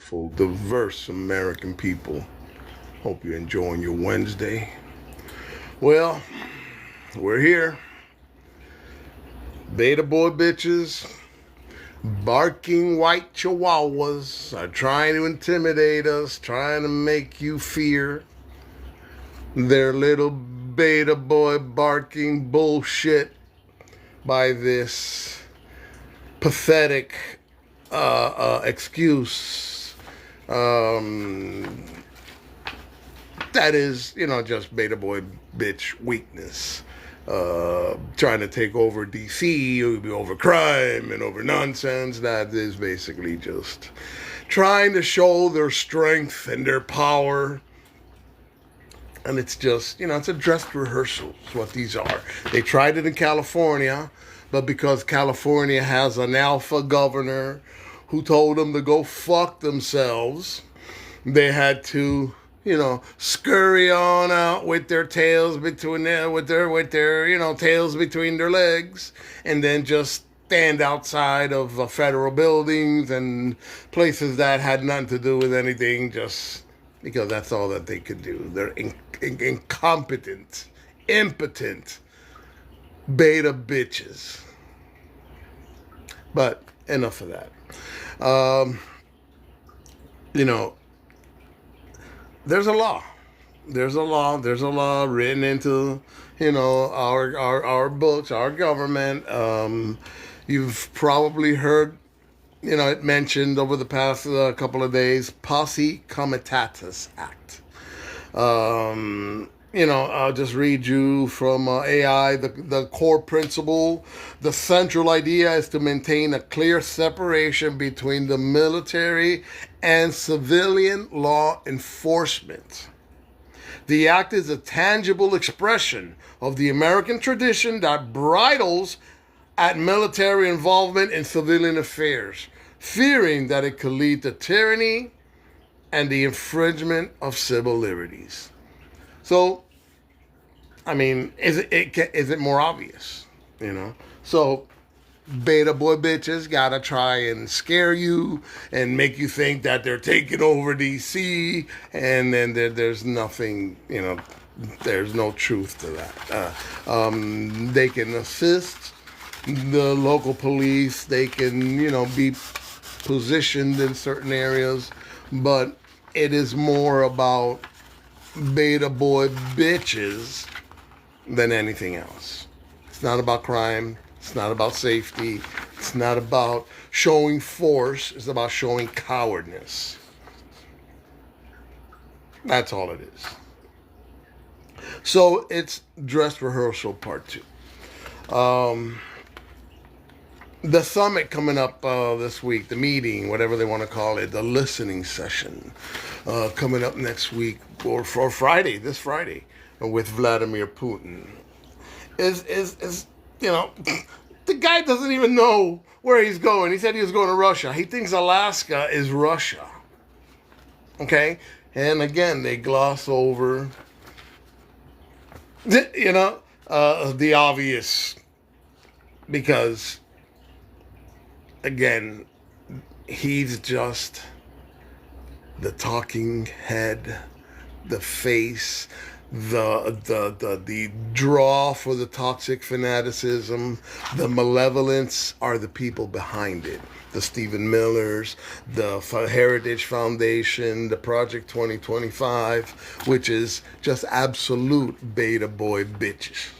beautiful, diverse American people. Hope you're enjoying your Wednesday. Well, we're here. Beta boy bitches, barking white chihuahuas are trying to intimidate us, trying to make you fear their little beta boy barking bullshit by this pathetic excuse that is, just beta boy bitch weakness. Trying to take over DC over crime and over nonsense. That is basically just trying to show their strength and their power. And it's just, it's a dress rehearsal. It's what these are. They tried it in California, but because California has an alpha governor who told them to go fuck themselves, they had to, scurry on out with their tails between their tails between their legs, and then just stand outside of federal buildings and places that had nothing to do with anything, just because that's all that they could do. They're incompetent, impotent, beta bitches. But enough of that. There's a law. There's a law written into, our books, our government. You've probably heard, it mentioned over the past couple of days, Posse Comitatus Act. I'll just read you from AI, the core principle. The central idea is to maintain a clear separation between the military and civilian law enforcement. The act is a tangible expression of the American tradition that bridles at military involvement in civilian affairs, fearing that it could lead to tyranny and the infringement of civil liberties. So, is it more obvious? So beta boy bitches gotta try and scare you and make you think that they're taking over DC, and then there's nothing, there's no truth to that. They can assist the local police, they can, be positioned in certain areas, but it is more about beta boy bitches than anything else. It's not about crime. It's not about safety. It's not about showing force. It's about showing cowardness. That's all it is. So it's dress rehearsal part 2. The summit coming up this week, the meeting, whatever they want to call it, the listening session, coming up next week or Friday, this Friday, with Vladimir Putin. Is the guy doesn't even know where he's going. He said he was going to Russia. He thinks Alaska is Russia. Okay? And again, they gloss over, the obvious, because, again, he's just the talking head, the face, the draw for the toxic fanaticism, the malevolence are the people behind it. The Stephen Millers, the Heritage Foundation, the Project 2025, which is just absolute beta boy bitches.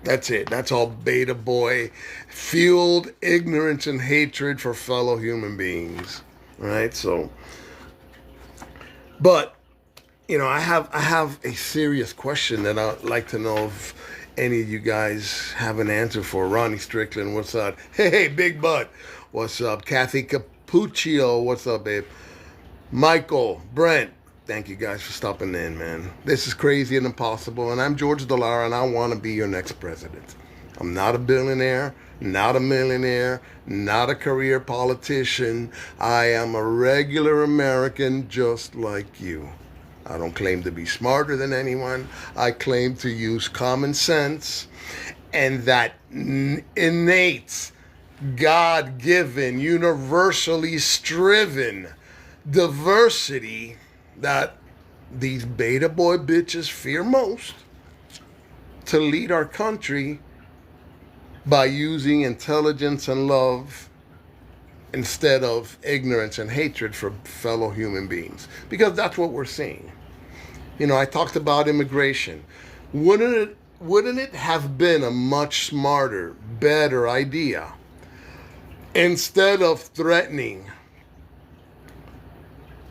That's it. That's all beta boy fueled ignorance and hatred for fellow human beings. Right? So, but I have a serious question that I'd like to know if any of you guys have an answer for. Ronnie Strickland, what's up? Hey, Big Butt, what's up? Kathy Capuccio, what's up, babe? Michael, Brent, thank you guys for stopping in, man. This is crazy and impossible, and I'm George Dallara, and I want to be your next president. I'm not a billionaire, not a millionaire, not a career politician. I am a regular American just like you. I don't claim to be smarter than anyone. I claim to use common sense and that innate, God-given, universally striven diversity that these beta boy bitches fear most to lead our country by using intelligence and love instead of ignorance and hatred for fellow human beings. Because that's what we're seeing. You know, I talked about immigration. Wouldn't it have been a much smarter, better idea, instead of threatening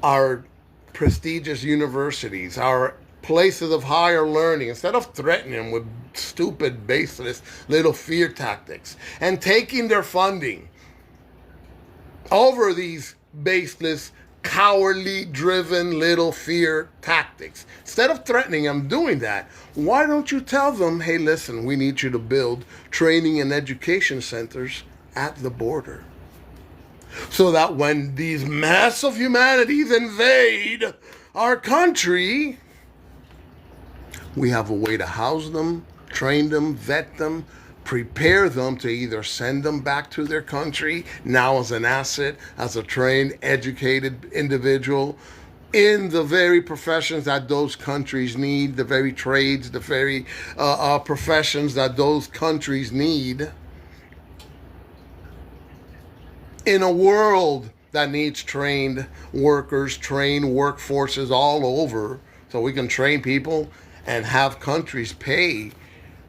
our prestigious universities, our places of higher learning, instead of threatening them with stupid, baseless little fear tactics and taking their funding over these baseless, cowardly driven little fear tactics? Instead of threatening them doing that, why don't you tell them, hey, listen, we need you to build training and education centers at the border, so that when these massive humanities invade our country, we have a way to house them, train them, vet them, prepare them to either send them back to their country now as an asset, as a trained, educated individual in the very professions that those countries need, the very trades, the very professions that those countries need, in a world that needs trained workers, trained workforces all over, so we can train people and have countries pay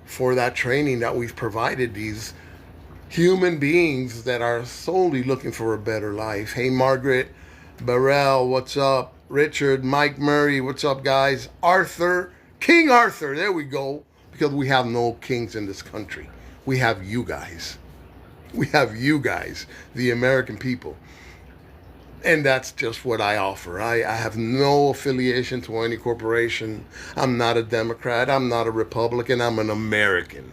for that training that we've provided these human beings that are solely looking for a better life. Hey, Margaret, Burrell, what's up? Richard, Mike Murray, what's up, guys? Arthur, King Arthur, there we go. Because we have no kings in this country. We have you guys. We have you guys, the American people. And that's just what I offer. I have no affiliation to any corporation. I'm not a Democrat. I'm not a Republican. I'm an American.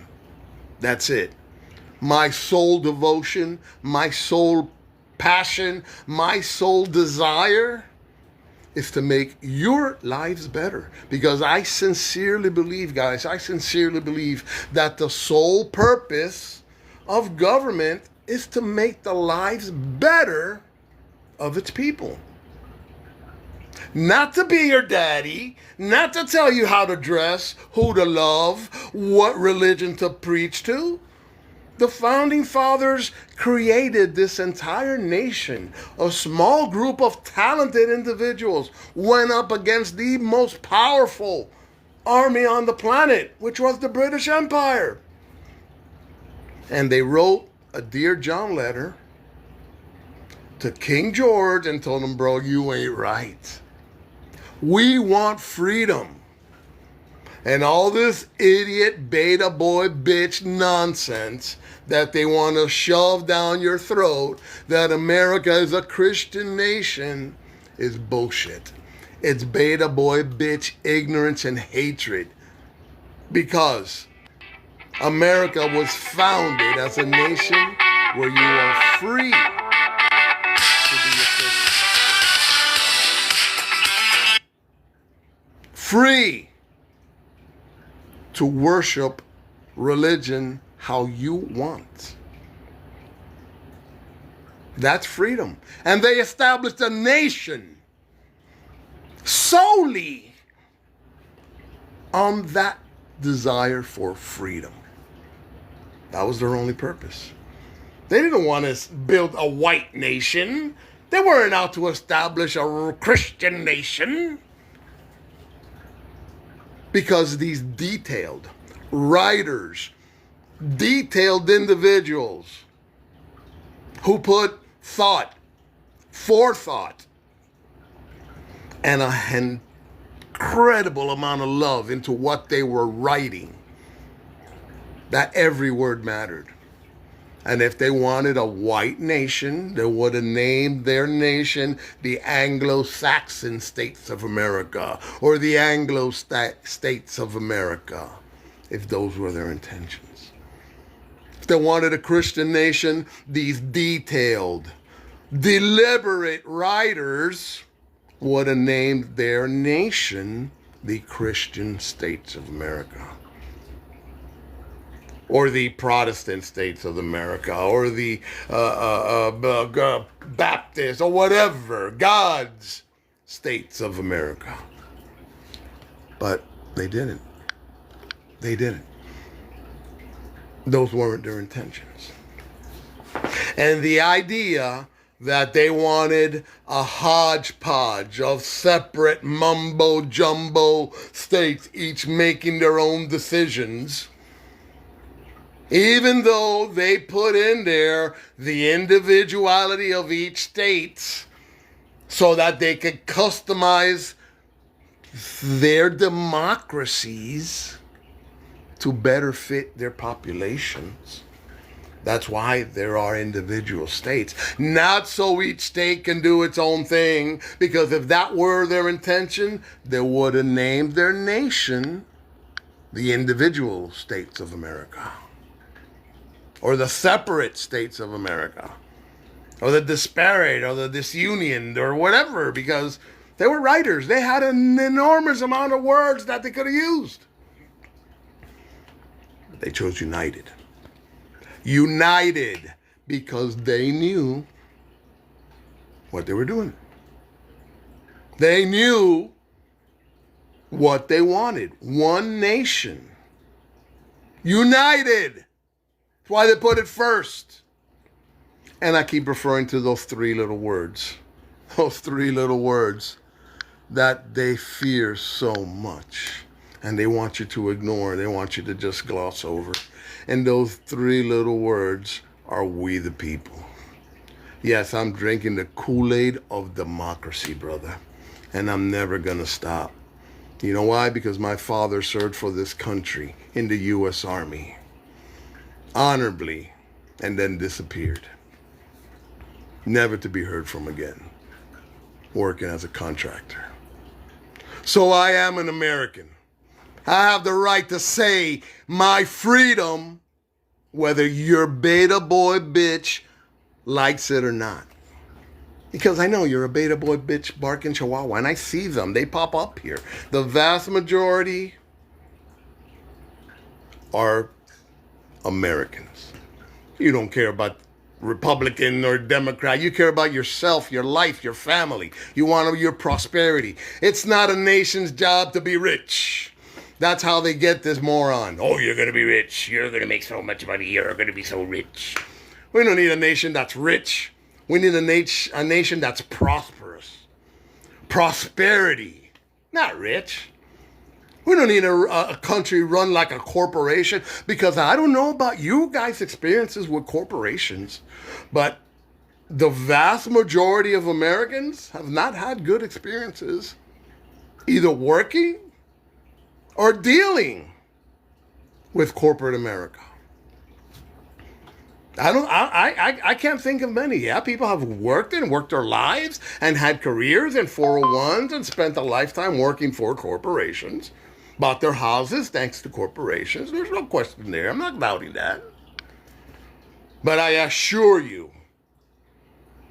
That's it. My sole devotion, my sole passion, my sole desire is to make your lives better. Because I sincerely believe, guys, I sincerely believe that the sole purpose of government is to make the lives better of its people. Not to be your daddy, not to tell you how to dress, who to love, what religion to preach to. The founding fathers created this entire nation. A small group of talented individuals went up against the most powerful army on the planet, which was the British Empire. And they wrote a Dear John letter to King George and told him, bro, you ain't right. We want freedom. And all this idiot beta boy bitch nonsense that they want to shove down your throat, that America is a Christian nation, is bullshit. It's beta boy bitch ignorance and hatred. Because America was founded as a nation where you are free to be a Christian. Free to worship religion how you want. That's freedom. And they established a nation solely on that desire for freedom. That was their only purpose. They didn't want to build a white nation. They weren't out to establish a Christian nation. Because these detailed writers, detailed individuals who put thought, forethought, and an incredible amount of love into what they were writing, that every word mattered. And if they wanted a white nation, they would have named their nation the Anglo-Saxon States of America or the Anglo-States of America, if those were their intentions. If they wanted a Christian nation, these detailed, deliberate writers would have named their nation the Christian States of America. or the Protestant states of America, or the Baptist, or whatever, God's states of America. But they didn't. They didn't. Those weren't their intentions. And the idea that they wanted a hodgepodge of separate mumbo-jumbo states, each making their own decisions, even though they put in there the individuality of each state so that they could customize their democracies to better fit their populations. That's why there are individual states. Not so each state can do its own thing, because if that were their intention, they would have named their nation the individual states of America, or the separate states of America, or the disparate, or the disunion, or whatever, because they were writers. They had an enormous amount of words that they could have used. They chose united. United because they knew what they were doing. They knew what they wanted. One nation. United. That's why they put it first. And I keep referring to those three little words. Those three little words that they fear so much. And they want you to ignore. They want you to just gloss over. And those three little words are we the people. Yes, I'm drinking the Kool-Aid of democracy, brother. And I'm never going to stop. You know why? Because my father served for this country in the U.S. Army. Honorably. And then disappeared. Never to be heard from again. Working as a contractor. So I am an American. I have the right to say my freedom, whether your beta boy bitch likes it or not. Because I know you're a beta boy bitch barking chihuahua, and I see them. They pop up here. The vast majority are Americans. You don't care about Republican or Democrat. You care about yourself, your life, your family. You want your prosperity. It's not a nation's job to be rich. That's how they get this moron. Oh, you're going to be rich. You're going to make so much money. You're going to be so rich. We don't need a nation that's rich. We need a nation that's prosperous. Prosperity, not rich. We don't need a country run like a corporation, because I don't know about you guys' experiences with corporations, but the vast majority of Americans have not had good experiences either working or dealing with corporate America. I can't think of many. Yeah, people have worked their lives and had careers in 401s and spent a lifetime working for corporations. Bought their houses thanks to corporations. There's no question there. I'm not doubting that. But I assure you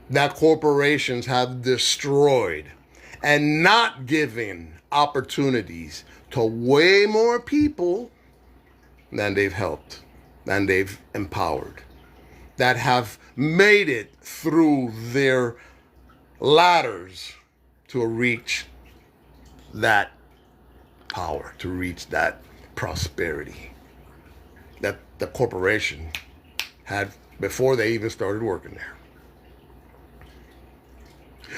that corporations have destroyed and not given opportunities to way more people than they've helped, than they've empowered, that have made it through their ladders to reach that power, to reach that prosperity that the corporation had before they even started working there.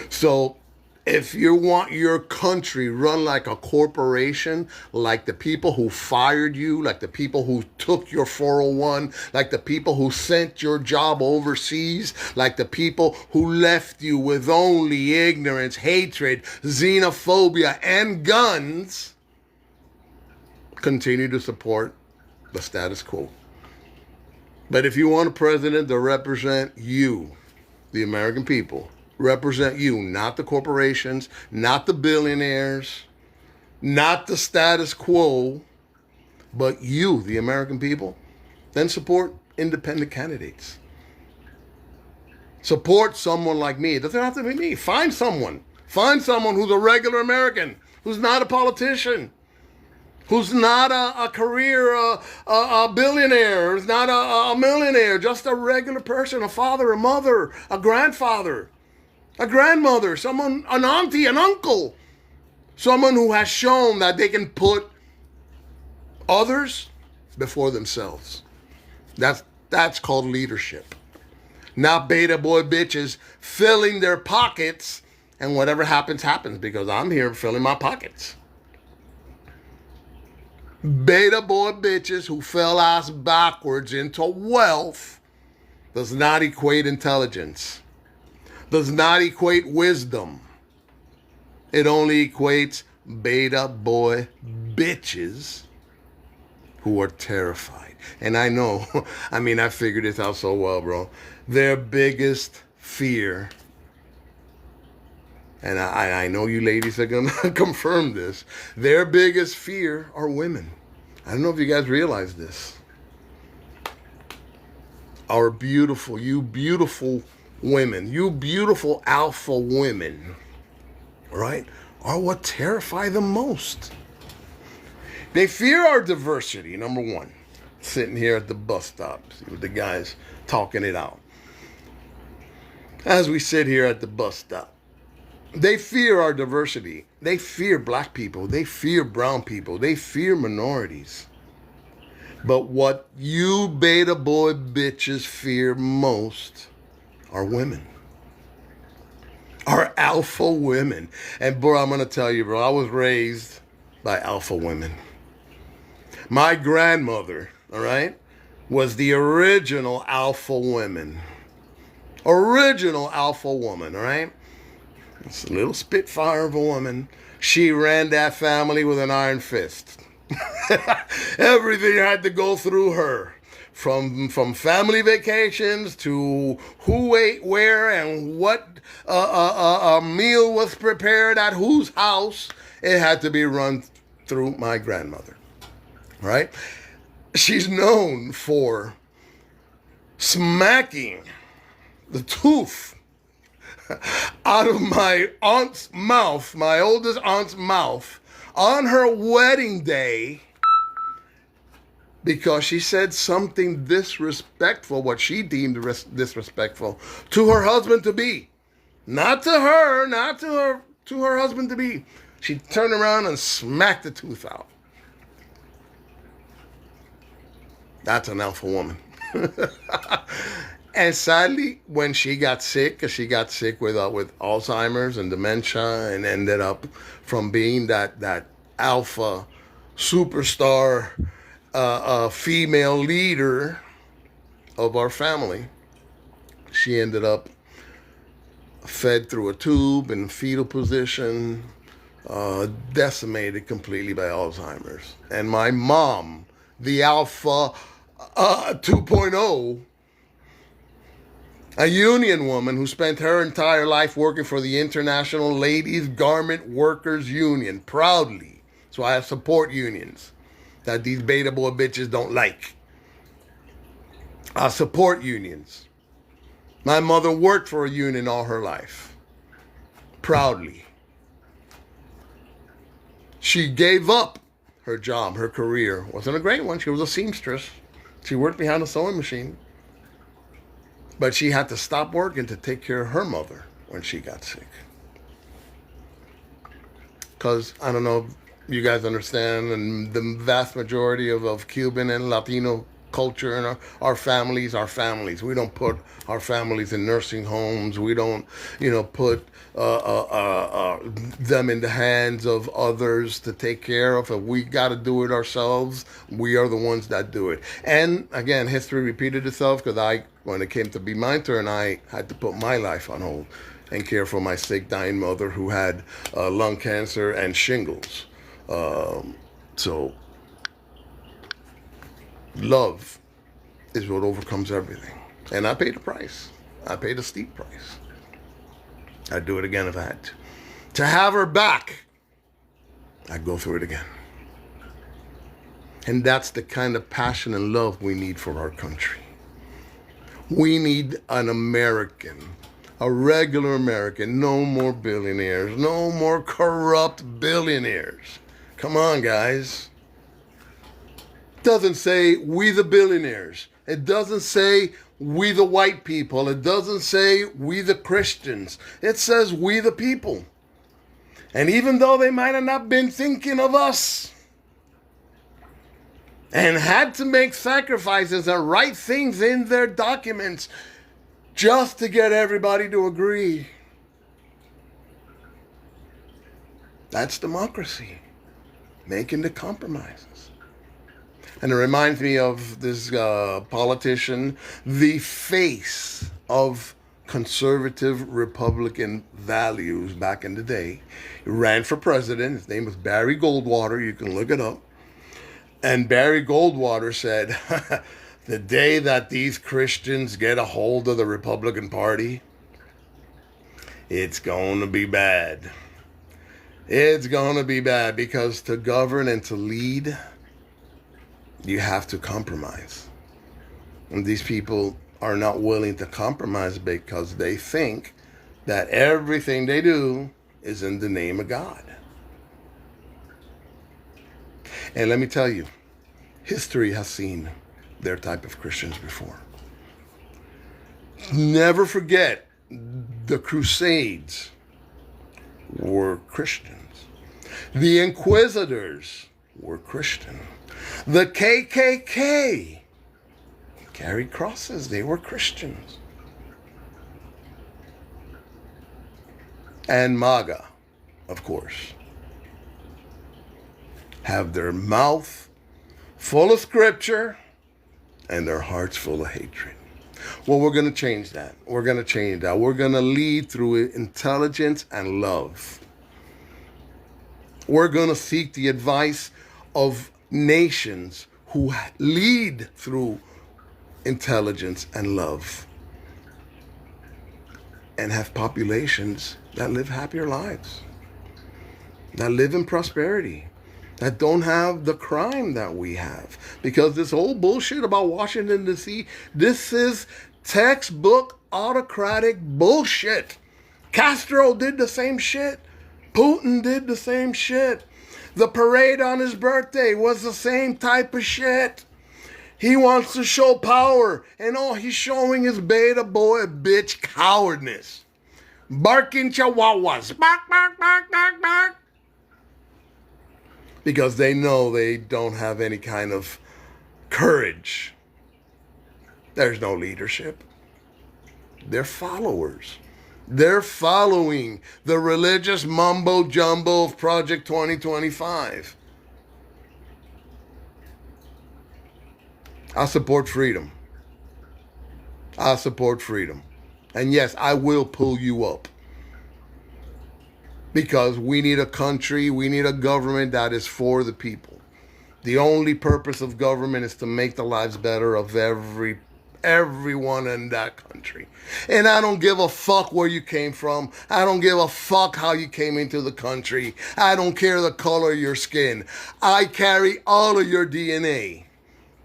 So if you want your country run like a corporation, like the people who fired you, like the people who took your 401, like the people who sent your job overseas, like the people who left you with only ignorance, hatred, xenophobia, and guns, continue to support the status quo. But if you want a president to represent you, the American people, represent you, not the corporations, not the billionaires, not the status quo, but you, the American people, then support independent candidates. Support someone like me. It doesn't have to be me. Find someone. Find someone who's a regular American, who's not a politician, who's not a career a billionaire, who's not a millionaire, just a regular person, a father, a mother, a grandfather, a grandmother, someone, an auntie, an uncle, someone who has shown that they can put others before themselves. That's called leadership. Not beta boy bitches filling their pockets, and whatever happens, happens, because I'm here filling my pockets. Beta boy bitches who fell ass backwards into wealth does not equate intelligence, does not equate wisdom. It only equates beta boy bitches who are terrified. And I know, I figured this out so well, bro. Their biggest fear, and I know you ladies are going to confirm this, their biggest fear are women. I don't know if you guys realize this. Our beautiful, you beautiful women, you beautiful alpha women, right, are what terrify them most. They fear our diversity, number one. Sitting here at the bus stop, with the guys talking it out. As we sit here at the bus stop, they fear our diversity. They fear black people. They fear brown people. They fear minorities. But what you beta boy bitches fear most are women. Are alpha women. And bro, I'm going to tell you, bro, I was raised by alpha women. My grandmother, all right, was the original alpha woman. Original alpha woman, all right? It's a little spitfire of a woman. She ran that family with an iron fist. Everything had to go through her. From family vacations to who ate where and what a meal was prepared at whose house, it had to be run through my grandmother, right? She's known for smacking the tooth out of my aunt's mouth, my oldest aunt's mouth, on her wedding day, because she said something disrespectful, what she deemed disrespectful, to her husband to be. Not to her, not to her husband to be. She turned around and smacked the tooth out. That's an alpha woman. And sadly, when she got sick, because she got sick with Alzheimer's and dementia, and ended up from being that alpha superstar female leader of our family, she ended up fed through a tube in fetal position, decimated completely by Alzheimer's. And my mom, the alpha 2.0, a union woman who spent her entire life working for the International Ladies Garment Workers Union, proudly. So I support unions that these beta boy bitches don't like. I support unions. My mother worked for a union all her life, proudly. She gave up her job, her career. Wasn't a great one. She was a seamstress. She worked behind a sewing machine. But she had to stop working to take care of her mother when she got sick. Because, I don't know if you guys understand, and the vast majority of Cuban and Latino culture and our families are families. We don't put our families in nursing homes. We don't, put them in the hands of others to take care of. If we got to do it ourselves, we are the ones that do it. And again, history repeated itself, because when it came to be my turn, I had to put my life on hold and care for my sick, dying mother who had lung cancer and shingles. So love is what overcomes everything. And I paid the price. I paid a steep price. I'd do it again if I had to. To have her back, I'd go through it again. And that's the kind of passion and love we need for our country. We need an American, a regular American. No more billionaires. No more corrupt billionaires. Come on, guys. Doesn't say we the billionaires. It doesn't say we the white people. It doesn't say we the Christians. It says we the people. And even though they might have not been thinking of us and had to make sacrifices and write things in their documents just to get everybody to agree, that's democracy, making the compromises. And it reminds me of this politician, the face of conservative Republican values back in the day. He ran for president. His name was Barry Goldwater. You can look it up. And Barry Goldwater said, the day that these Christians get a hold of the Republican Party, it's going to be bad. It's going to be bad, because to govern and to lead, you have to compromise. And these people are not willing to compromise because they think that everything they do is in the name of God. And let me tell you, history has seen their type of Christians before. Never forget, the Crusades were Christians. The Inquisitors were Christian. The KKK carried crosses. They were Christians. And MAGA, of course, have their mouth full of scripture and their hearts full of hatred. Well, we're going to change that. We're going to change that. We're going to lead through intelligence and love. We're going to seek the advice of nations who lead through intelligence and love, and have populations that live happier lives, that live in prosperity, that don't have the crime that we have. Because this whole bullshit about Washington, D.C., this is textbook autocratic bullshit. Castro did the same shit. Putin did the same shit. The parade on his birthday was the same type of shit. He wants to show power, and all he's showing is beta boy bitch cowardness. Barking chihuahuas. Bark, bark, bark, bark, bark. Because they know they don't have any kind of courage. There's no leadership. They're followers. They're following the religious mumbo jumbo of Project 2025. I support freedom. I support freedom. And yes, I will pull you up. Because we need a country, we need a government that is for the people. The only purpose of government is to make the lives better of everyone in that country. And I don't give a fuck where you came from. I don't give a fuck how you came into the country. I don't care the color of your skin. I carry all of your DNA.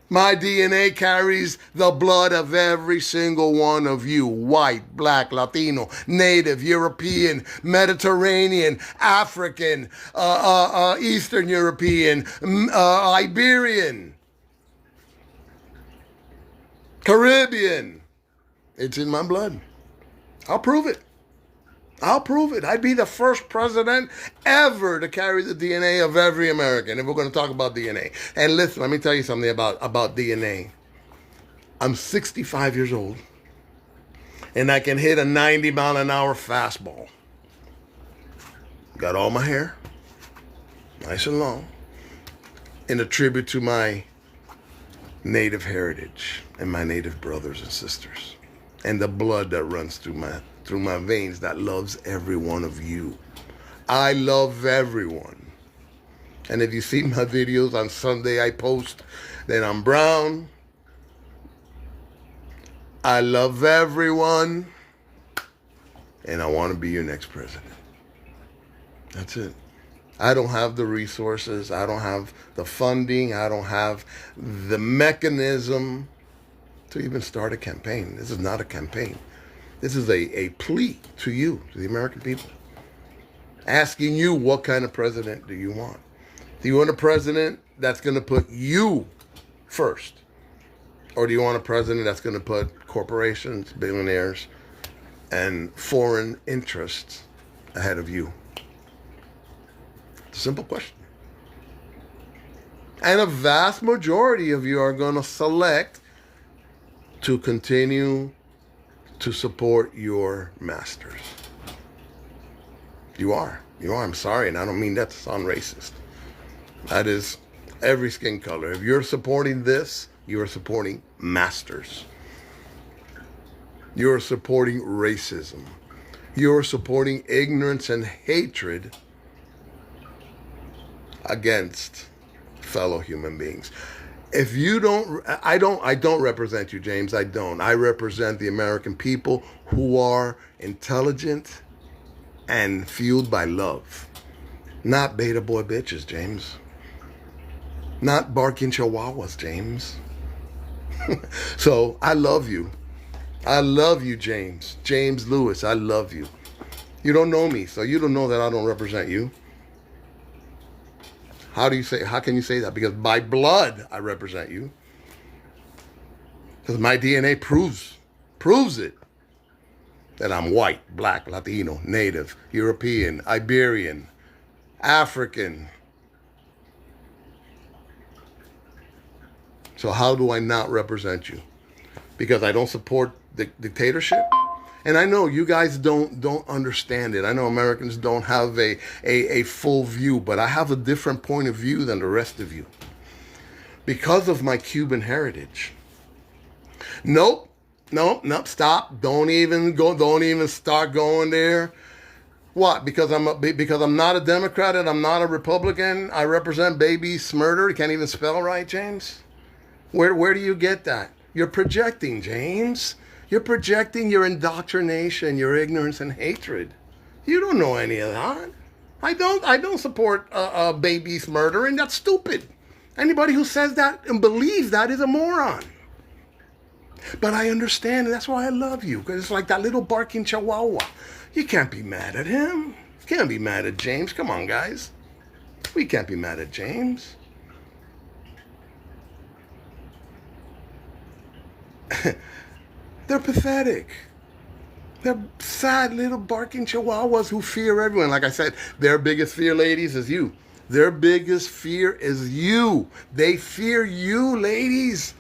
My DNA carries the blood of every single one of you. White, black, Latino, Native, European, Mediterranean, African, Eastern European, Iberian, Caribbean. It's in my blood. I'll prove it. I'll prove it. I'd be the first president ever to carry the DNA of every American, if we're going to talk about DNA. And listen, let me tell you something about DNA. I'm 65 years old, and I can hit a 90-mile-an-hour fastball. Got all my hair, nice and long, in a tribute to my native heritage and my native brothers and sisters, and the blood that runs through my veins that loves every one of you. I love everyone. And if you see my videos on Sunday, I post that I'm brown. I love everyone. And I want to be your next president. That's it. I don't have the resources. I don't have the funding. I don't have the mechanism to even start a campaign. This is not a campaign. This is a plea to you, to the American people, asking you, what kind of president do you want? Do you want a president that's going to put you first? Or do you want a president that's going to put corporations, billionaires, and foreign interests ahead of you? It's a simple question. And a vast majority of you are going to select to continue to support your masters. You are. I'm sorry, and I don't mean that to sound racist. That is every skin color. If you're supporting this, you are supporting masters. You are supporting racism. You are supporting ignorance and hatred against fellow human beings. If you don't, I don't represent you, James. I don't. I represent the American people who are intelligent and fueled by love. Not beta boy bitches, James. Not barking chihuahuas, James. So I love you. I love you, James. James Lewis, I love you. You don't know me, so you don't know that I don't represent you. How can you say that? Because by blood, I represent you. Because my DNA proves it. That I'm white, black, Latino, Native, European, Iberian, African. So how do I not represent you? Because I don't support the dictatorship? And I know you guys don't understand it. I know Americans don't have a full view, but I have a different point of view than the rest of you. Because of my Cuban heritage. Nope, stop. Don't even start going there. What? Because I'm not a Democrat and I'm not a Republican, I represent baby murder. You can't even spell right, James? Where do you get that? You're projecting, James. You're projecting your indoctrination, your ignorance and hatred. You don't know any of that. I don't support babies murdering. That's stupid. Anybody who says that and believes that is a moron. But I understand, and that's why I love you, because it's like that little barking chihuahua. You can't be mad at him. You can't be mad at James. Come on, guys. We can't be mad at James. They're pathetic. They're sad little barking chihuahuas who fear everyone. Like I said, their biggest fear, ladies, is you. Their biggest fear is you. They fear you, ladies.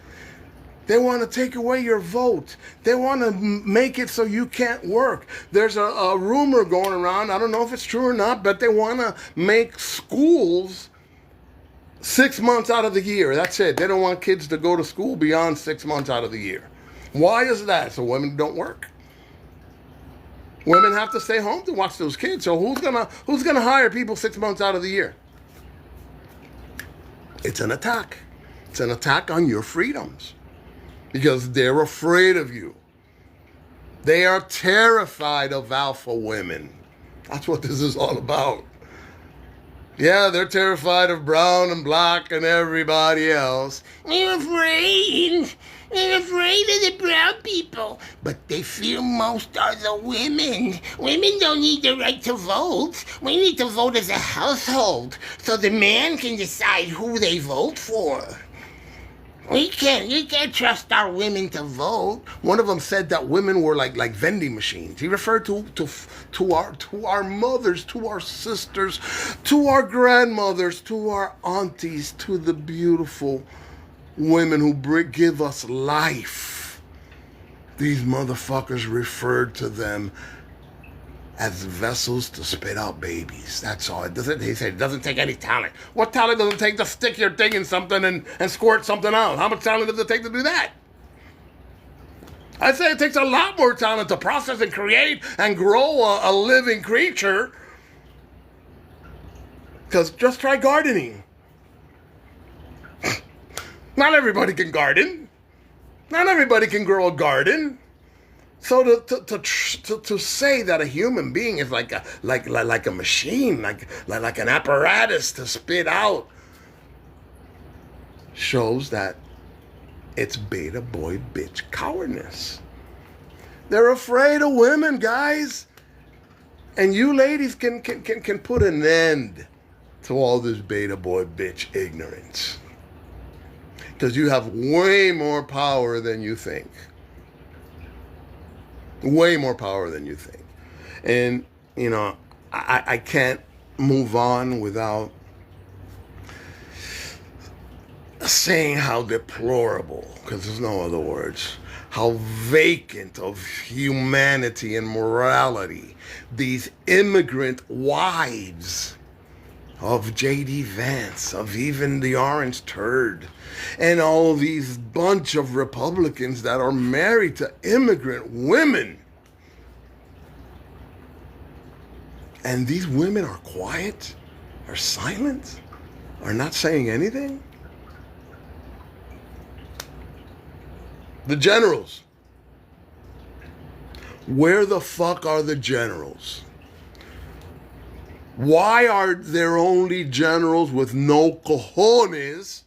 They want to take away your vote. They want to make it so you can't work. There's a rumor going around, I don't know if it's true or not, but they want to make schools 6 months out of the year. That's it. They don't want kids to go to school beyond 6 months out of the year. Why is that? So women don't work. Women have to stay home to watch those kids. So who's gonna hire people 6 months out of the year? It's an attack. It's an attack on your freedoms. Because they're afraid of you. They are terrified of alpha women. That's what this is all about. Yeah, they're terrified of brown and black and everybody else. They're afraid. They're afraid of the brown people. But they fear most are the women. Women don't need the right to vote. We need to vote as a household so the man can decide who they vote for. You can't trust our women to vote. One of them said that women were like vending machines. He referred to our mothers, to our sisters, to our grandmothers, to our aunties, to the beautiful women who give us life. These motherfuckers referred to them as vessels to spit out babies. That's all. He said it doesn't take any talent. What talent does it take to stick your thing in something and squirt something out? How much talent does it take to do that? I say it takes a lot more talent to process and create and grow a living creature. Because just try gardening. Not everybody can garden. Not everybody can grow a garden. So to say that a human being is like a machine, like an apparatus to spit out, shows that it's beta boy bitch cowardness. They're afraid of women, guys, and you ladies can put an end to all this beta boy bitch ignorance. because you have way more power than you think. Way more power than you think. And, you know, I can't move on without saying how deplorable, because there's no other words, how vacant of humanity and morality these immigrant wives of J.D. Vance, of even the Orange Turd, and all these bunch of Republicans that are married to immigrant women. And these women are quiet, are silent, are not saying anything. The generals. Where the fuck are the generals? Why are there only generals with no cojones?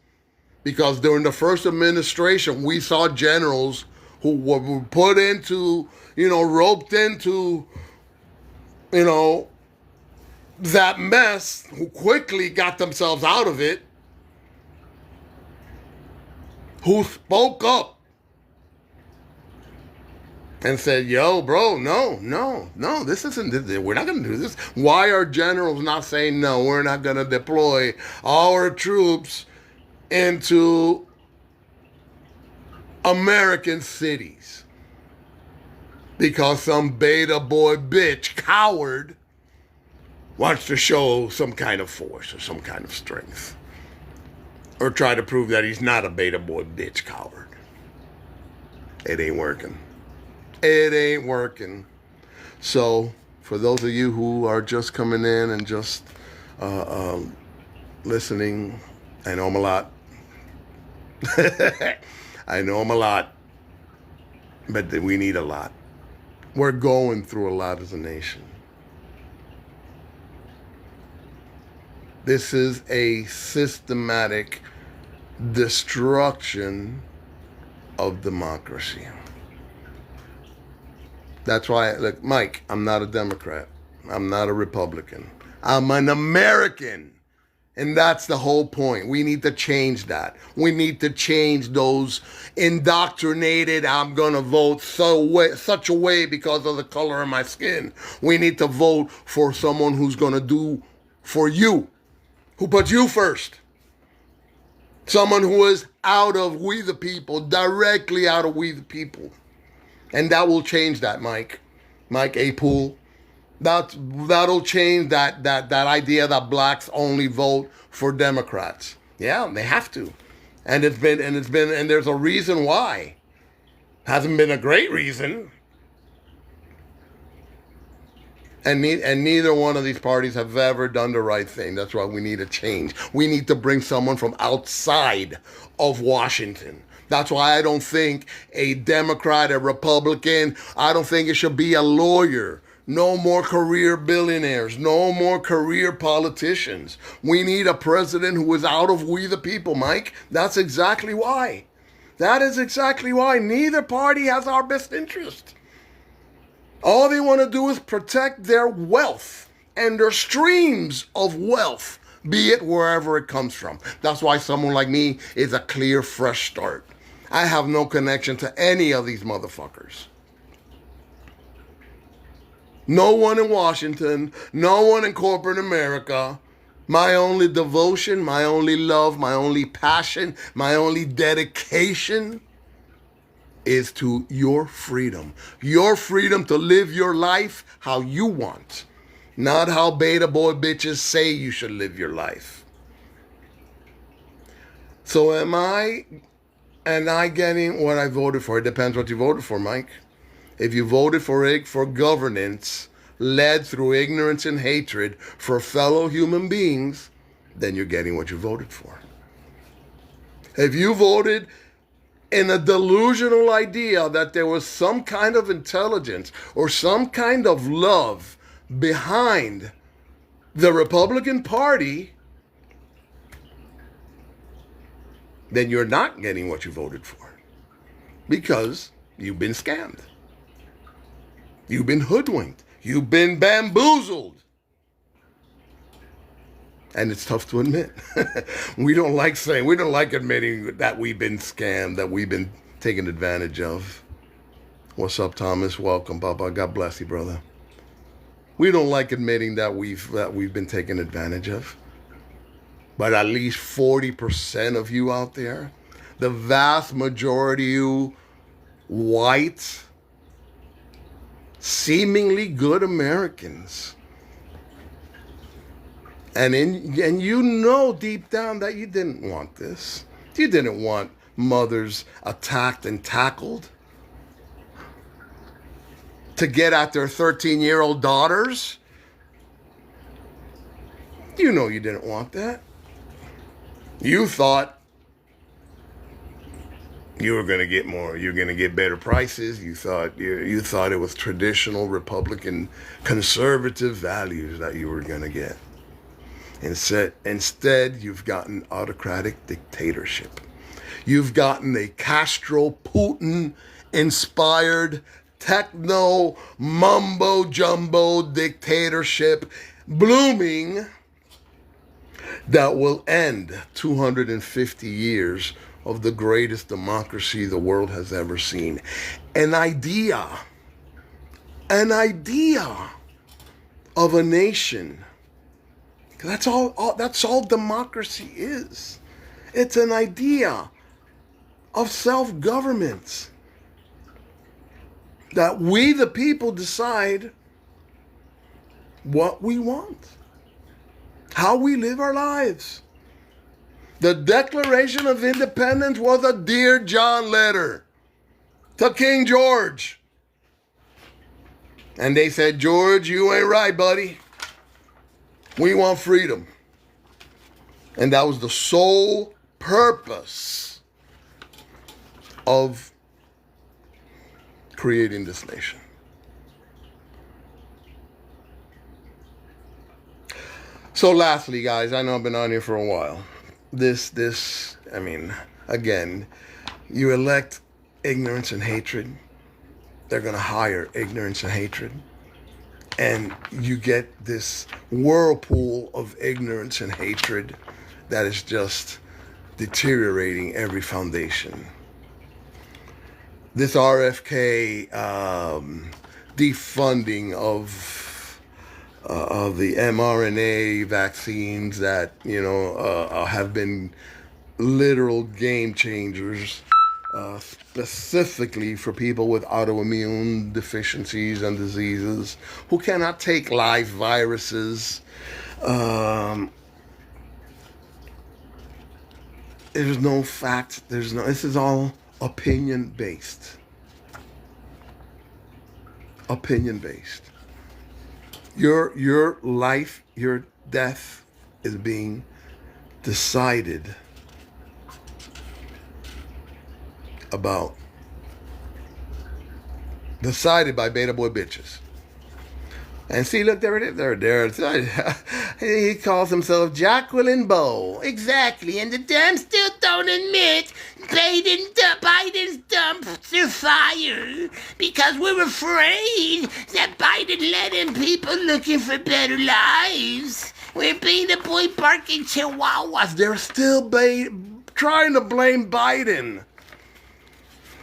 Because during the first administration, we saw generals who were put into, roped into, that mess, who quickly got themselves out of it, who spoke up and said, yo, bro, no, this isn't, we're not going to do this. Why are generals not saying, no, we're not going to deploy our troops into American cities? Because some beta boy bitch, coward, wants to show some kind of force or some kind of strength. Or try to prove that he's not a beta boy bitch coward. It ain't working. It ain't working. So, for those of you who are just coming in and just listening, I know I'm a lot. I know I'm a lot. But we need a lot. We're going through a lot as a nation. This is a systematic destruction of democracy. That's why, look, Mike, I'm not a Democrat. I'm not a Republican. I'm an American. And that's the whole point. We need to change that. We need to change those indoctrinated, I'm going to vote such a way because of the color of my skin. We need to vote for someone who's going to do for you, who puts you first. Someone who is out of we the people, directly out of we the people. And that will change that, Mike A. Poole. That'll change that idea that blacks only vote for Democrats. Yeah, they have to. And there's a reason why. Hasn't been a great reason. And neither one of these parties have ever done the right thing. That's why we need a change. We need to bring someone from outside of Washington. That's why I don't think a Democrat, a Republican, I don't think it should be a lawyer. No more career billionaires. No more career politicians. We need a president who is out of we the people, Mike. That's exactly why. That is exactly why. Neither party has our best interest. All they want to do is protect their wealth and their streams of wealth, be it wherever it comes from. That's why someone like me is a clear, fresh start. I have no connection to any of these motherfuckers. No one in Washington, no one in corporate America. My only devotion, my only love, my only passion, my only dedication is to your freedom. Your freedom to live your life how you want. Not how beta boy bitches say you should live your life. So am I getting what I voted for? It depends what you voted for, Mike. If you voted for governance led through ignorance and hatred for fellow human beings, then you're getting what you voted for. If you voted in a delusional idea that there was some kind of intelligence or some kind of love behind the Republican Party, then you're not getting what you voted for. Because you've been scammed. You've been hoodwinked. You've been bamboozled. And it's tough to admit. We don't like admitting that we've been scammed, that we've been taken advantage of. What's up, Thomas? Welcome, Papa. God bless you, brother. We don't like admitting that we've been taken advantage of. But at least 40% of you out there, the vast majority of you white, seemingly good Americans, and you know deep down that you didn't want this. You didn't want mothers attacked and tackled to get at their 13-year-old daughters. You know you didn't want that. You thought you were going to get more. You're going to get better prices. You thought it was traditional Republican conservative values that you were going to get. Instead, you've gotten autocratic dictatorship. You've gotten a Castro Putin inspired techno mumbo jumbo dictatorship blooming that will end 250 years of the greatest democracy the world has ever seen. An idea of a nation. That's all democracy is. It's an idea of self-government. That we, the people, decide what we want. How we live our lives. The Declaration of Independence was a Dear John letter to King George. And they said, George, you ain't right, buddy. We want freedom. And that was the sole purpose of creating this nation. So lastly, guys, I know I've been on here for a while. Again, you elect ignorance and hatred. They're going to hire ignorance and hatred. And you get this whirlpool of ignorance and hatred that is just deteriorating every foundation. This RFK defunding of the mRNA vaccines that have been literal game changers, specifically for people with autoimmune deficiencies and diseases who cannot take live viruses. There's no fact. This is all opinion based. Opinion based. Your life, your death is being decided by beta boy bitches. And see, look, there it is. There. He calls himself Jacqueline Bow. Exactly. And the Dems still don't admit Biden's dumpster fire because we're afraid that Biden let in people looking for better lives. We're beta boy barking chihuahuas. They're still trying to blame Biden.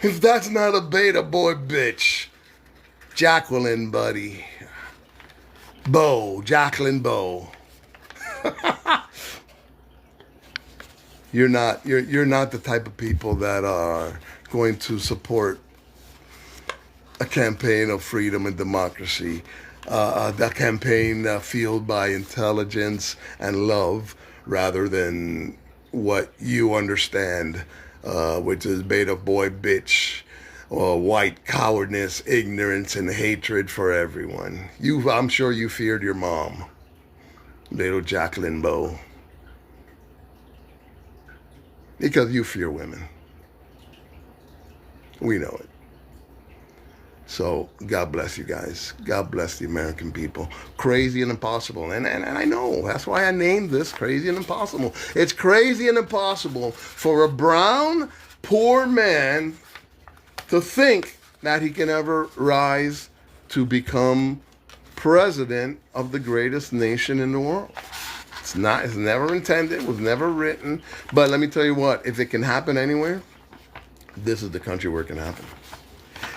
If that's not a beta boy bitch. Jacqueline, buddy. Jacqueline Bow. You're not the type of people that are going to support a campaign of freedom and democracy, a campaign fueled by intelligence and love rather than what you understand, which is beta boy bitch, white cowardness, ignorance, and hatred for everyone. I'm sure you feared your mom, little Jacqueline Bow, because you fear women. We know it. So God bless you guys. God bless the American people. Crazy and impossible. And I know. That's why I named this Crazy and Impossible. It's crazy and impossible for a brown, poor man to think that he can ever rise to become president of the greatest nation in the world. It's never intended, was never written. But let me tell you what, if it can happen anywhere, this is the country where it can happen.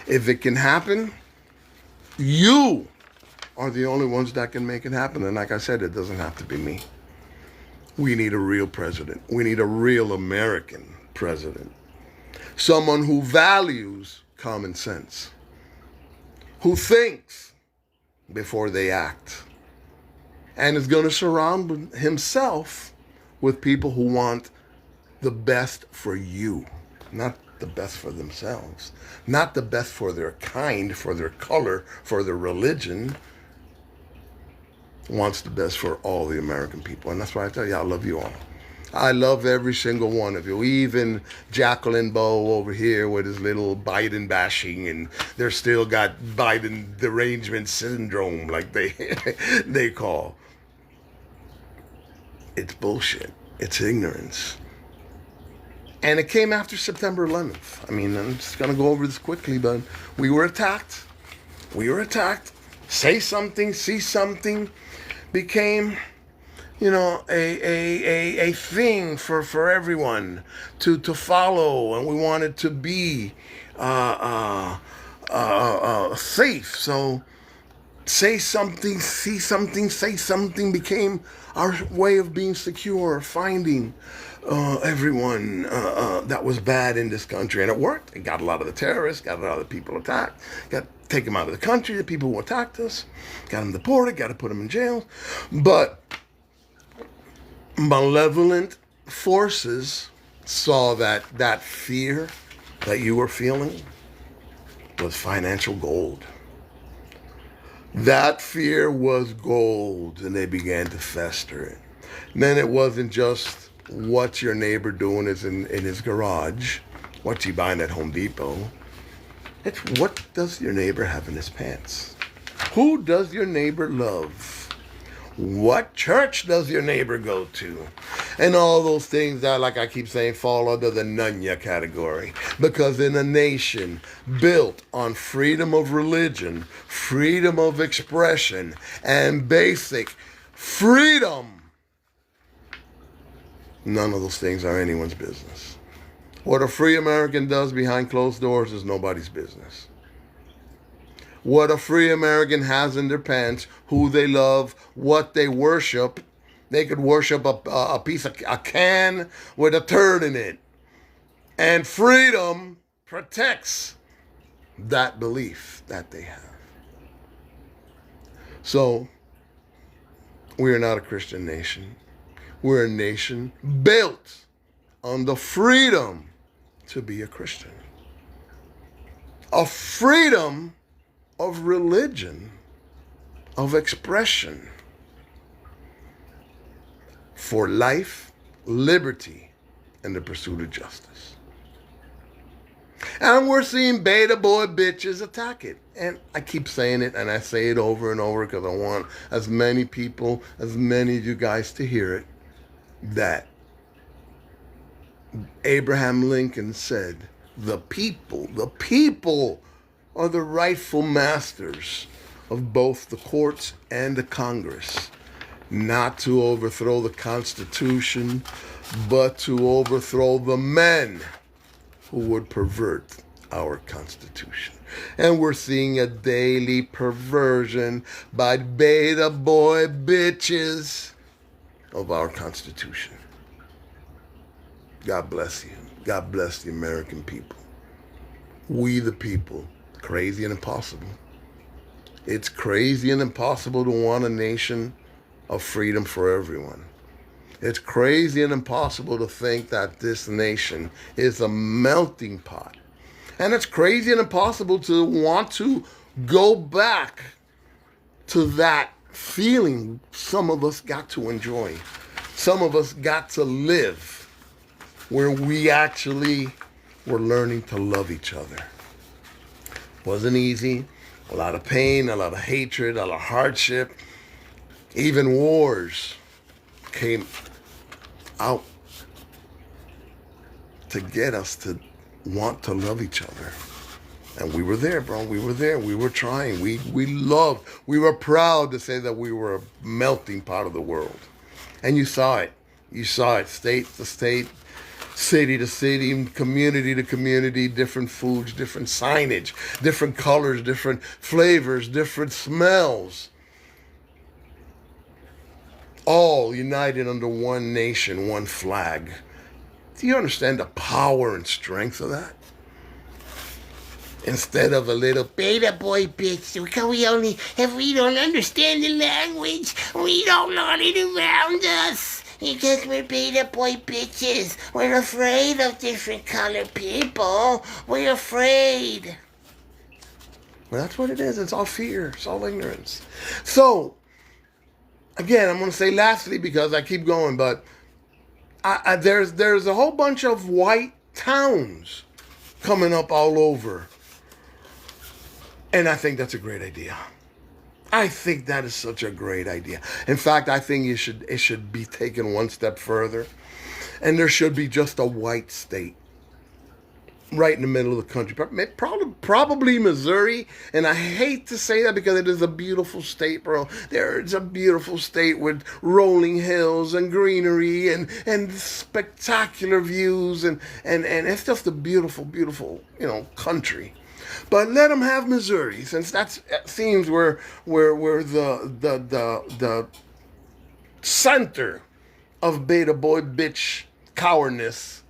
If it can happen, you are the only ones that can make it happen. And like I said, it doesn't have to be me. We need a real president. We need a real American president. Someone who values common sense, who thinks before they act, and is going to surround himself with people who want the best for you, not the best for themselves, not the best for their kind, for their color, for their religion. Wants the best for all the American people. And that's why I tell you, I love you all. I love every single one of you, even Jacqueline Bowe over here with his little Biden bashing, and they're still got Biden derangement syndrome, like they call. It's bullshit. It's ignorance. And it came after September 11th. I mean, I'm just going to go over this quickly, but we were attacked. We were attacked. Say something, see something became, a thing for everyone to follow, and we wanted to be safe. So say something, see something, say something became our way of being secure, finding everyone that was bad in this country. And it worked. It got a lot of the terrorists, got a lot of the people attacked, take them out of the country, the people who attacked us, got them deported, got to put them in jail. But malevolent forces saw that fear that you were feeling was financial gold. That fear was gold, and they began to fester it. And then it wasn't just what's your neighbor doing is in his garage, what's he buying at Home Depot. It's what does your neighbor have in his pants? Who does your neighbor love? What church does your neighbor go to? And all those things that, like I keep saying, fall under the Nunya category. Because in a nation built on freedom of religion, freedom of expression, and basic freedom, none of those things are anyone's business. What a free American does behind closed doors is nobody's business. What a free American has in their pants, who they love, what they worship. They could worship a can with a turd in it. And freedom protects that belief that they have. So, we are not a Christian nation. We're a nation built on the freedom to be a Christian. A freedom of religion, of expression, for life, liberty, and the pursuit of justice. And we're seeing beta boy bitches attack it. And I keep saying it, and I say it over and over because I want as many people, as many of you guys to hear it, that Abraham Lincoln said, the people are the rightful masters of both the courts and the Congress, not to overthrow the Constitution, but to overthrow the men who would pervert our Constitution. And we're seeing a daily perversion by beta boy bitches of our Constitution. God bless you. God bless the American people. We the people. Crazy and impossible. It's crazy and impossible to want a nation of freedom for everyone. It's crazy and impossible to think that this nation is a melting pot. And it's crazy and impossible to want to go back to that feeling some of us got to enjoy. Some of us got to live where we actually were learning to love each other. Wasn't easy. A lot of pain, a lot of hatred, a lot of hardship. Even wars came out to get us to want to love each other. And we were there, bro. We were there. We were trying. We loved. We were proud to say that we were a melting pot of the world. And you saw it. You saw it, state to state, city to city, community to community, different foods, different signage, different colors, different flavors, different smells. All united under one nation, one flag. Do you understand the power and strength of that? Instead of a little beta boy bitch, because if we don't understand the language, we don't want it around us. Because we're beta boy bitches. We're afraid of different colored people. We're afraid. Well, that's what it is. It's all fear. It's all ignorance. So, again, I'm going to say lastly because I keep going, but there's a whole bunch of white towns coming up all over. And I think that's a great idea. I think that is such a great idea. In fact, I think it should be taken one step further. And there should be just a white state right in the middle of the country. Probably Missouri. And I hate to say that because it is a beautiful state, bro. It's a beautiful state with rolling hills and greenery and spectacular views. And it's just a beautiful, beautiful, country. But let them have Missouri, since that seems where the center of beta boy bitch cowardice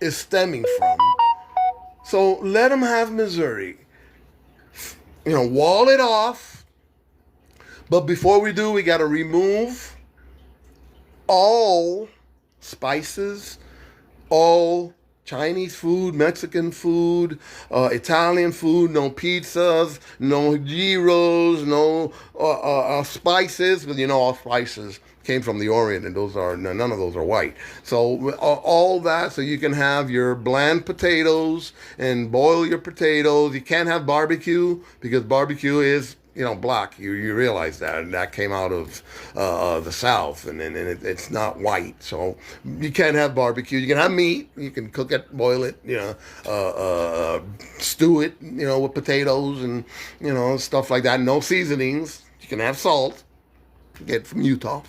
is stemming from. So let them have Missouri. Wall it off. But before we do, we got to remove all spices, all Chinese food, Mexican food, Italian food, no pizzas, no gyros, no spices, because all spices came from the Orient, and none of those are white. So all that, so you can have your bland potatoes and boil your potatoes. You can't have barbecue because barbecue is black. You realize that, and that came out of the South, and it's not white. So you can't have barbecue. You can have meat. You can cook it, boil it, stew it, with potatoes and stuff like that. No seasonings. You can have salt. Get from Utah.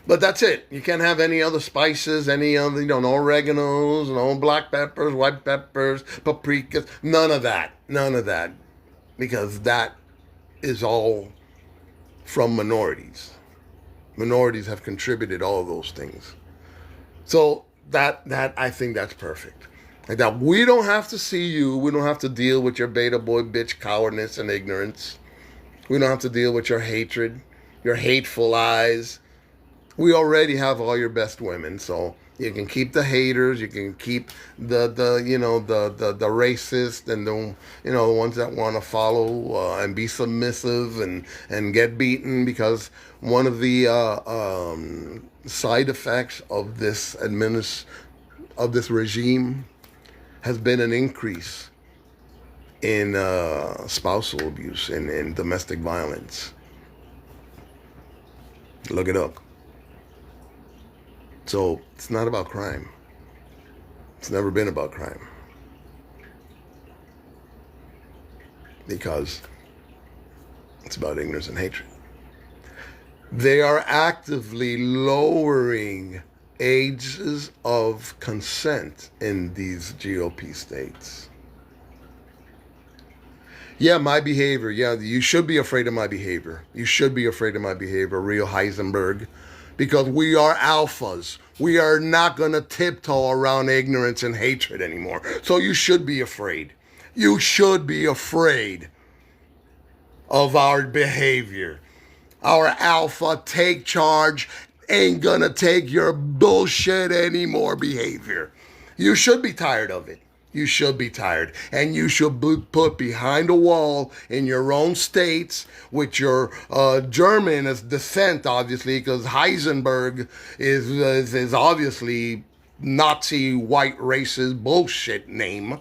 But that's it. You can't have any other spices, any other, no oreganos, no black peppers, white peppers, paprikas, none of that. None of that. Because that is all from minorities. Minorities have contributed all of those things. So that I think that's perfect. Like that we don't have to see you. We don't have to deal with your beta boy bitch cowardice and ignorance. We don't have to deal with your hatred, your hateful eyes. We already have all your best women, so you can keep the haters, you can keep the racist and the ones that want to follow and be submissive and get beaten, because one of the side effects of this regime has been an increase in spousal abuse and domestic violence. Look it up. So it's not about crime. It's never been about crime. Because it's about ignorance and hatred. They are actively lowering ages of consent in these GOP states. Yeah, my behavior. Yeah, you should be afraid of my behavior. You should be afraid of my behavior, Real Heisenberg. Because we are alphas. We are not going to tiptoe around ignorance and hatred anymore. So you should be afraid. You should be afraid of our behavior. Our alpha take charge ain't going to take your bullshit anymore behavior. You should be tired of it. You should be tired. And you should be put behind a wall in your own states with your German descent, obviously, because Heisenberg is obviously Nazi white racist bullshit name.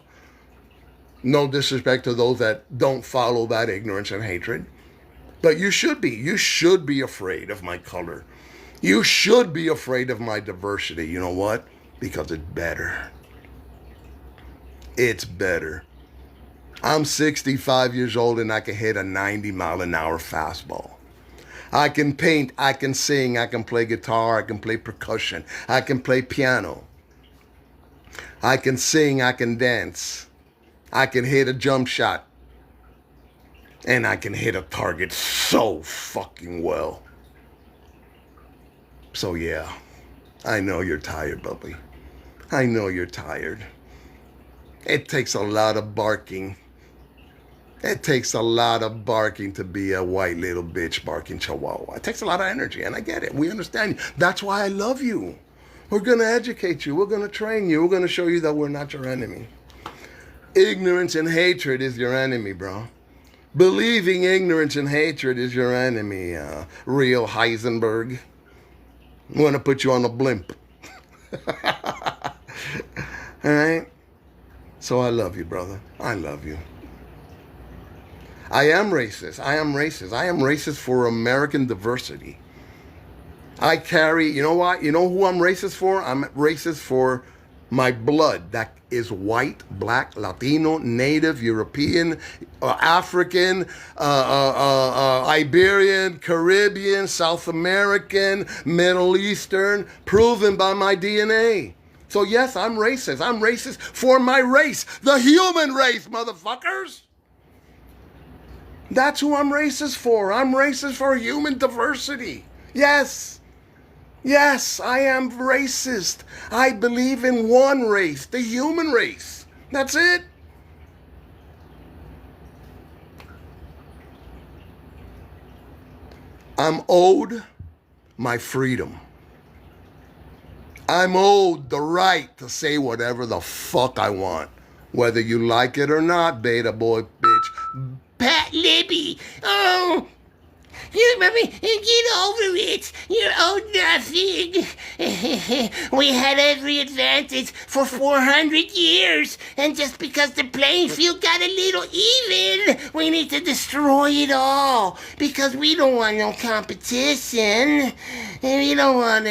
No disrespect to those that don't follow that ignorance and hatred. But you should be. You should be afraid of my color. You should be afraid of my diversity. You know what? Because it's better. It's better. I'm 65 years old and I can hit a 90-mile-an-hour fastball. I can paint, I can sing, I can play guitar, I can play percussion, I can play piano. I can sing, I can dance. I can hit a jump shot. And I can hit a target so fucking well. So yeah, I know you're tired, Bubby. I know you're tired. It takes a lot of barking. It takes a lot of barking to be a white little bitch barking chihuahua. It takes a lot of energy, and I get it. We understand you. That's why I love you. We're going to educate you. We're going to train you. We're going to show you that we're not your enemy. Ignorance and hatred is your enemy, bro. Believing ignorance and hatred is your enemy, real Heisenberg. I'm going to put you on a blimp. All right? So I love you, brother. I love you. I am racist. I am racist. I am racist for American diversity. I carry, you know what? You know who I'm racist for? I'm racist for my blood that is white, black, Latino, Native, European, African, Iberian, Caribbean, South American, Middle Eastern, proven by my DNA. So yes, I'm racist. I'm racist for my race, the human race, motherfuckers. That's who I'm racist for. I'm racist for human diversity. Yes. Yes, I am racist. I believe in one race, the human race. That's it. I'm owed my freedom. I'm owed the right to say whatever the fuck I want. Whether you like it or not, beta boy bitch. Pat Libby. Oh, you remember? Get over it. You're owed nothing. We had every advantage for 400 years, and just because the playing field got a little even, we need to destroy it all because we don't want no competition. We don't want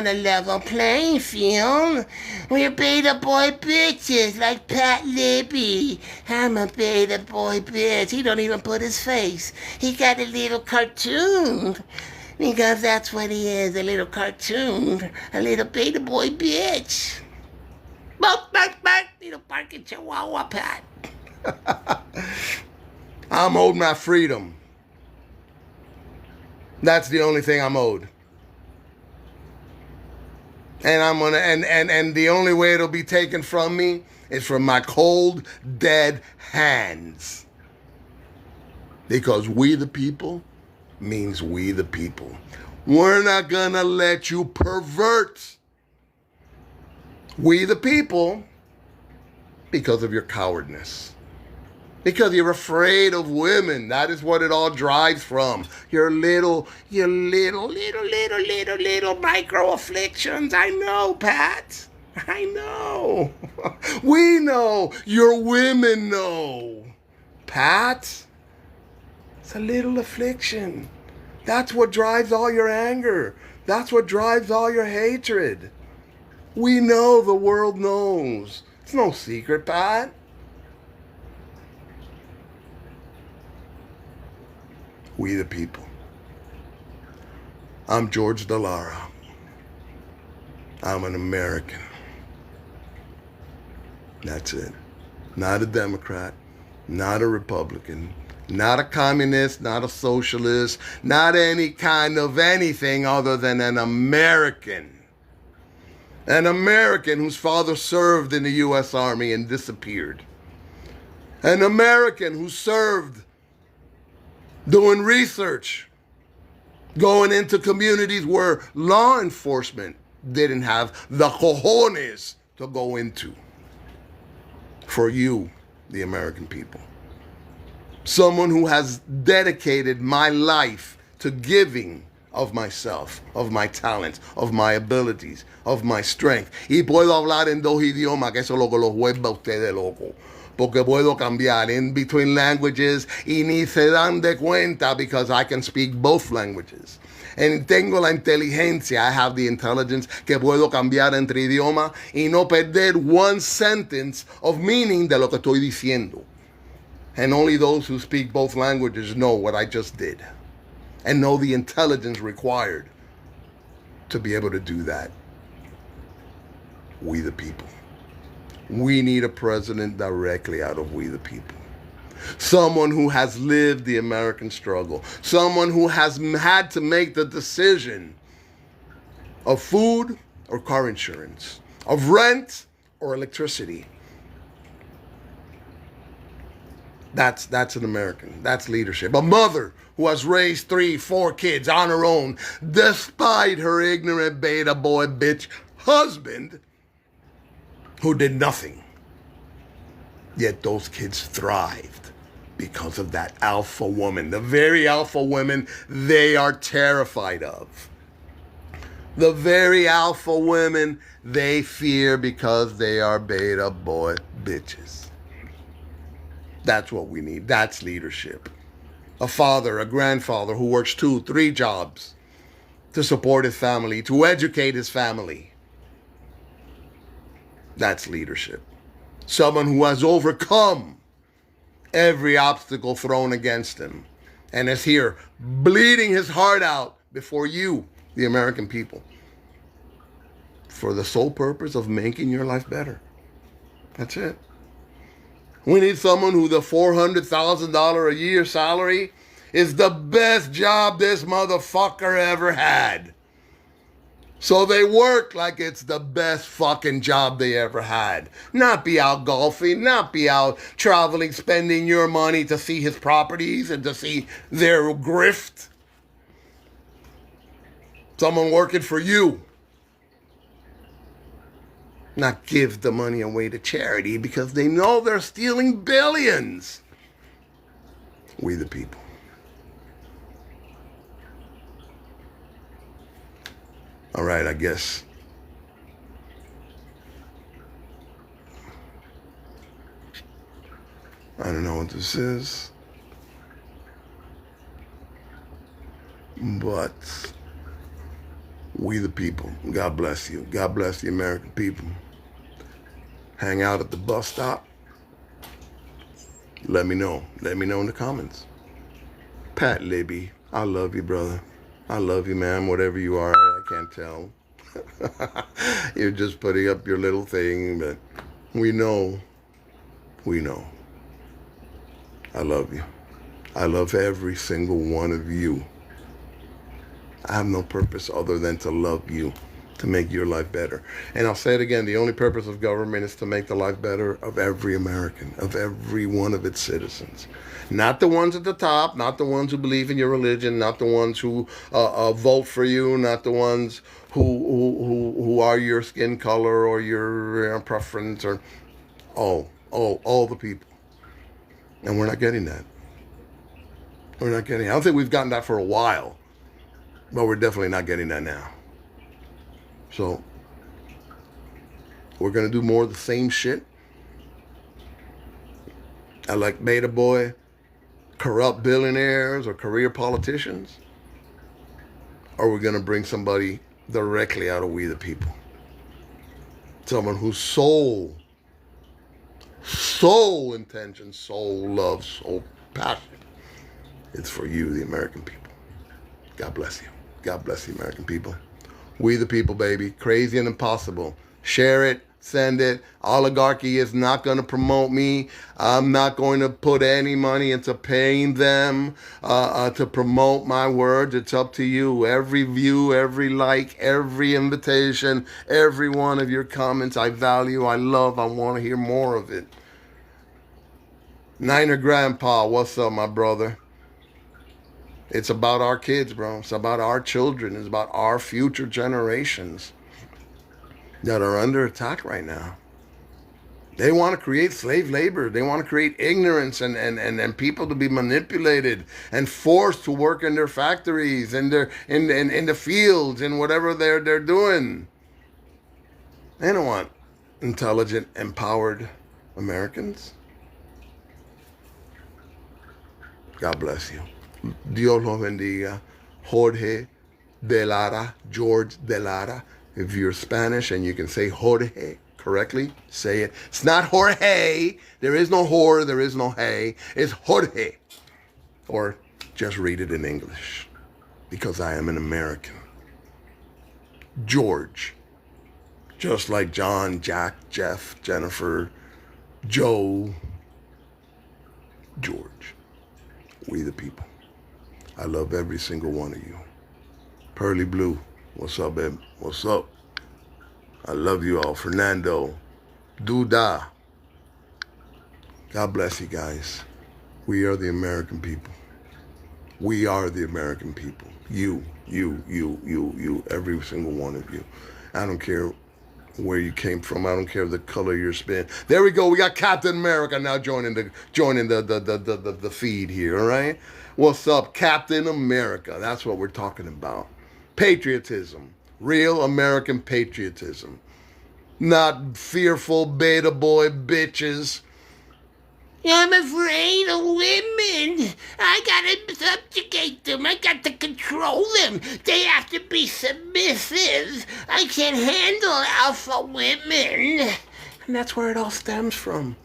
a level playing field. We're beta boy bitches like Pat Libby. I'm a beta boy bitch. He don't even put his face. He got a little cartoon. Because that's what he is, a little cartoon. A little beta boy bitch. Bark, bark, bark. Little barking chihuahua, Pat. I'm owed my freedom. That's the only thing I'm owed. And I'm gonna and the only way it'll be taken from me is from my cold, dead hands. Because we the people means we the people. We're not gonna let you pervert we the people because of your cowardness. Because you're afraid of women. That is what it all drives from. Your little micro afflictions. I know, Pat. I know. We know. Your women know. Pat, it's a little affliction. That's what drives all your anger. That's what drives all your hatred. We know, the world knows. It's no secret, Pat. We the people. I'm George Dallara. I'm an American. That's it. Not a Democrat, not a Republican, not a communist, not a socialist, not any kind of anything other than an American. An American whose father served in the U.S. Army and disappeared. An American who served doing research, going into communities where law enforcement didn't have the cojones to go into. For you, the American people. Someone who has dedicated my life to giving of myself, of my talents, of my abilities, of my strength. Y puedo hablar en dos idiomas, que eso es lo que los vuelve a ustedes locos. Porque puedo cambiar in between languages y ni se dan de cuenta because I can speak both languages. And tengo la inteligencia, I have the intelligence que puedo cambiar entre idiomas y no perder one sentence of meaning de lo que estoy diciendo. And only those who speak both languages know what I just did. and know the intelligence required to be able to do that. We the people. We need a president directly out of we the people. Someone who has lived the American struggle. Someone who has had to make the decision of food or car insurance, of rent or electricity. That's an American. That's leadership. A mother who has raised 3, 4 kids on her own, despite her ignorant beta boy bitch husband, who did nothing. Yet those kids thrived because of that alpha woman. The very alpha women they are terrified of. The very alpha women they fear because they are beta boy bitches. That's what we need. That's leadership. A father, a grandfather who works 2, 3 jobs to support his family, to educate his family. That's leadership. Someone who has overcome every obstacle thrown against him and is here bleeding his heart out before you, the American people, for the sole purpose of making your life better. That's it. We need someone who the $400,000 a year salary is the best job this motherfucker ever had. So they work like it's the best fucking job they ever had. Not be out golfing, not be out traveling, spending your money to see his properties and to see their grift. Someone working for you. Not give the money away to charity because they know they're stealing billions. We the people. All right, I guess. I don't know what this is. But we the people. God bless you. God bless the American people. Hang out at the bus stop. Let me know. Let me know in the comments. Pat Libby, I love you, brother. I love you, man, whatever you are. I can't tell. You're just putting up your little thing, but we know. We know. I love you. I love every single one of you. I have no purpose other than to love you, to make your life better. And I'll say it again, the only purpose of government is to make the life better of every American, of every one of its citizens. Not the ones at the top, not the ones who believe in your religion, not the ones who vote for you, not the ones who are your skin color or your preference, or all the people. And we're not getting that. We're not getting it. I don't think we've gotten that for a while, but we're definitely not getting that now. So we're going to do more of the same shit. I like beta boy, corrupt billionaires or career politicians. Or we're going to bring somebody directly out of we the people. Someone whose sole intention, sole love, sole passion is for you, the American people. God bless you. God bless the American people. We the people, baby. Crazy and impossible. Share it. Send it. Oligarchy is not going to promote me. I'm not going to put any money into paying them to promote my words. It's up to you. Every view, every like, every invitation, every one of your comments I value, I love. I want to hear more of it. Niner Grandpa, what's up, my brother? It's about our kids, bro. It's about our children. It's about our future generations that are under attack right now. They want to create slave labor. They want to create ignorance and people to be manipulated and forced to work in their factories and in the fields and whatever they're doing. They don't want intelligent, empowered Americans. God bless you. Dios los bendiga. Jorge de Lara, George de Lara. If you're Spanish and you can say Jorge correctly, say it. It's not Jorge. There is no whore. There is no hey. It's Jorge. Or just read it in English. because I am an American. George, just like John, Jack, Jeff, Jennifer, Joe, George. We the people. I love every single one of you. Pearly Blue, what's up, babe? What's up? I love you all. Fernando, Duda. God bless you guys. We are the American people. We are the American people. You, every single one of you. I don't care where you came from. I don't care the color of your skin. There we go. We got Captain America now joining the feed here, all right? What's up, Captain America? That's what we're talking about. Patriotism. Real American patriotism. Not fearful beta boy bitches. I'm afraid of women. I gotta subjugate them. I got to control them. They have to be submissive. I can't handle alpha women. And that's where it all stems from.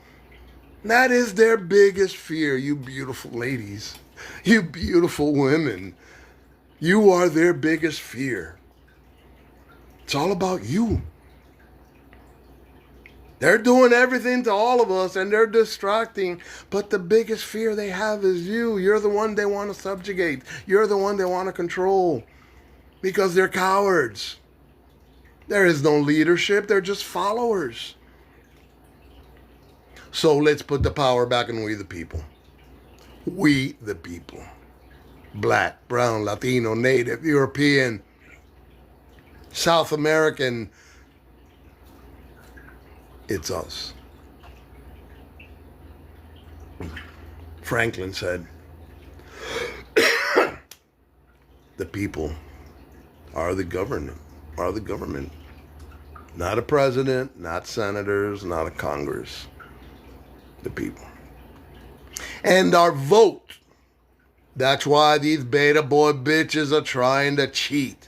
That is their biggest fear, you beautiful ladies. You beautiful women. You are their biggest fear. It's all about you. They're doing everything to all of us and they're distracting, but the biggest fear they have is you. You're the one they want to subjugate. You're the one they want to control because they're cowards. There is no leadership. They're just followers. So let's put the power back in we the people. We the people. Black, brown, Latino, Native, European, South American. It's us. Franklin said, the people are the government, Not a president, not senators, not a Congress. The people. And our vote. That's why these beta boy bitches are trying to cheat.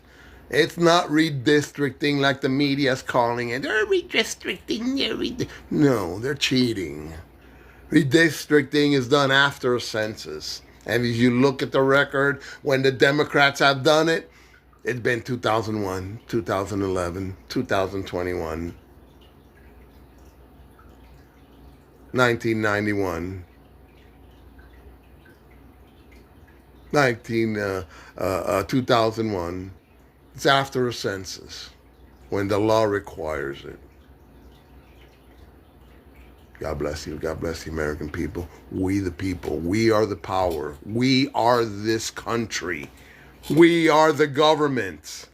It's not redistricting like the media's calling it. They're redistricting. No, they're cheating. Redistricting is done after a census. And if you look at the record, when the Democrats have done it, it's been 2001, 2011, 2021, 1991, 2001. It's after a census, when the law requires it. God bless you. God bless the American people. We the people. We are the power. We are this country. We are the government.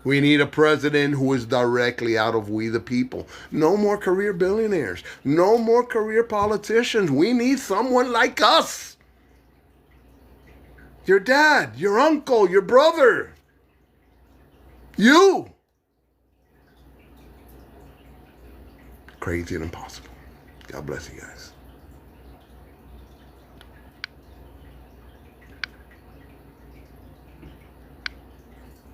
We need a president who is directly out of we the people. No more career billionaires. No more career politicians. We need someone like us. Your dad, your uncle, your brother. You. Crazy and impossible. God bless you guys.